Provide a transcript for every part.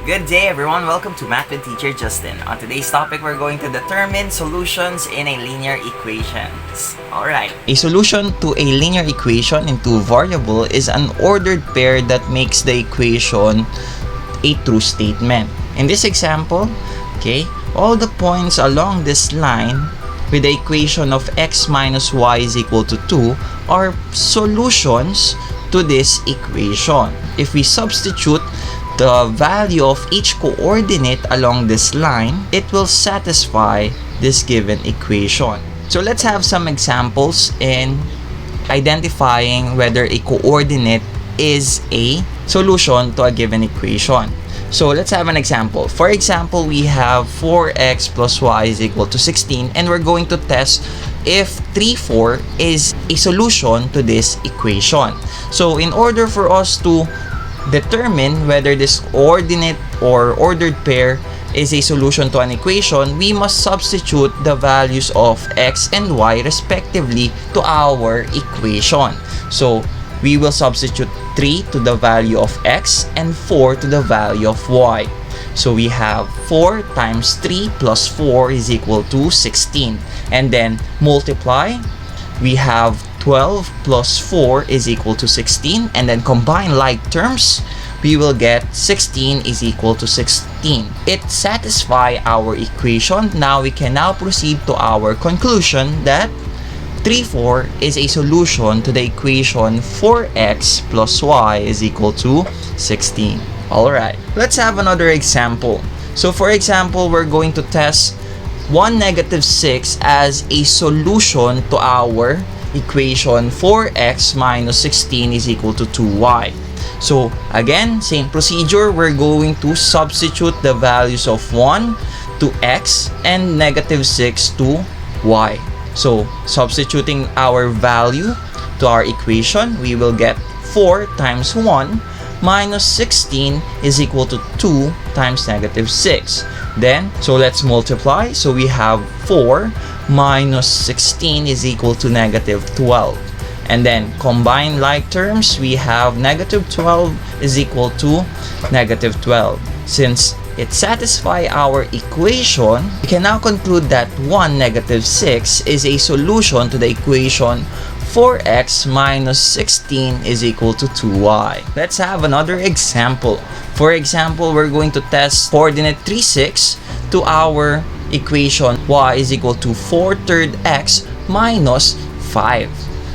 Good day everyone, welcome to Math with Teacher Justin. On today's topic, we're going to determine solutions in a linear equations. Alright. A solution to a linear equation in two variable is an ordered pair that makes the equation a true statement. In this example, okay, all the points along this line with the equation of x minus y is equal to 2 are solutions to this equation. If we substitute the value of each coordinate along this line, it will satisfy this given equation. So let's have some examples in identifying whether a coordinate is a solution to a given equation. So let's have an example. For example, we have 4x plus y is equal to 16, and we're going to test if 3, 4 is a solution to this equation. So in order for us to determine whether this coordinate or ordered pair is a solution to an equation, we must substitute the values of x and y respectively to our equation. So we will substitute 3 to the value of x and 4 to the value of y. So we have 4 times 3 plus 4 is equal to 16. And then multiply, we have 12 plus 4 is equal to 16, and then combine like terms, we will get 16 is equal to 16. It satisfies our equation. Now we can now proceed to our conclusion that 3, 4 is a solution to the equation 4x plus y is equal to 16. Alright, let's have another example. So for example, we're going to test 1, negative 6 as a solution to our equation 4x minus 16 is equal to 2y. So again, same procedure, we're going to substitute the values of 1 to x and negative 6 to y. So substituting our value to our equation, we will get 4 times 1 minus 16 is equal to 2 times negative 6. Then, so let's multiply. So we have 4 minus 16 is equal to negative 12. And then combine like terms, we have negative 12 is equal to negative 12. Since it satisfies our equation, we can now conclude that 1, negative 6 is a solution to the equation 4x minus 16 is equal to 2y. Let's have another example. For example, we're going to test coordinate 3, 6 to our equation y is equal to 4 third x minus 5.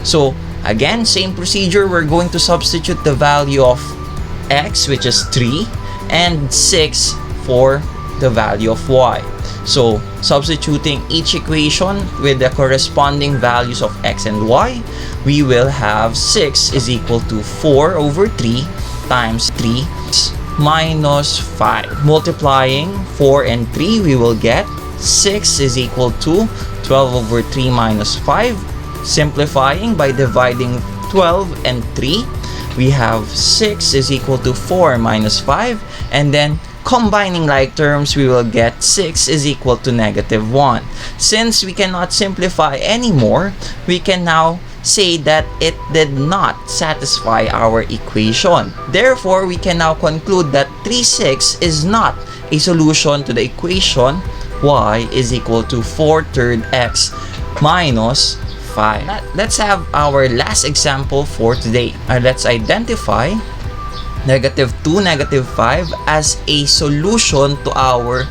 So again, same procedure, we're going to substitute the value of x, which is 3, and 6 for the value of y. So substituting each equation with the corresponding values of x and y, we will have 6 is equal to 4 over 3 times 3 minus 5. Multiplying 4 and 3, we will get 6 is equal to 12 over 3 minus 5. Simplifying by dividing 12 and 3, we have 6 is equal to 4 minus 5. And then combining like terms, we will get 6 is equal to negative 1. Since we cannot simplify anymore, we can now say that it did not satisfy our equation. Therefore, we can now conclude that 3, 6 is not a solution to the equation y is equal to 4 third x minus 5. Let's have our last example for today. Let's identify negative 2, negative 5 as a solution to our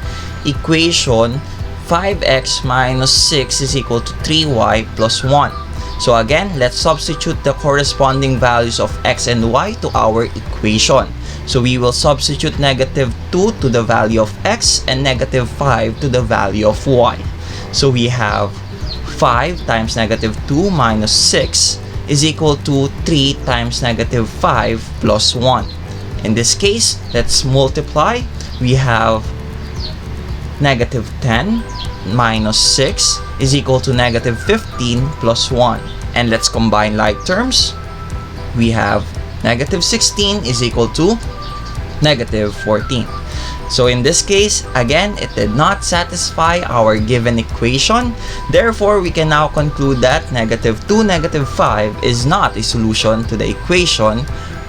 equation 5x minus 6 is equal to 3y plus 1. So again, let's substitute the corresponding values of x and y to our equation. So we will substitute negative 2 to the value of x and negative 5 to the value of y. So we have 5 times negative 2 minus 6 is equal to 3 times negative 5 plus 1. In this case, let's multiply. We have negative 10 minus 6 is equal to negative 15 plus 1. And let's combine like terms. We have negative 16 is equal to negative 14. So in this case, again, it did not satisfy our given equation. Therefore, we can now conclude that negative 2, negative 5 is not a solution to the equation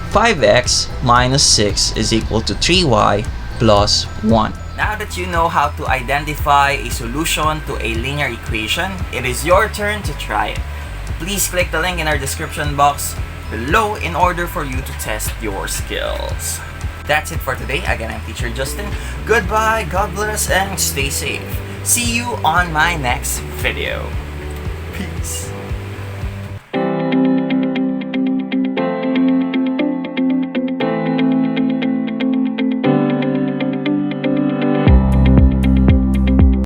5x minus 6 is equal to 3y plus 1. Now that you know how to identify a solution to a linear equation, it is your turn to try it. Please click the link in our description box below in order for you to test your skills. That's it for today. Again, I'm Teacher Justin. Goodbye, God bless, and stay safe. See you on my next video. Peace.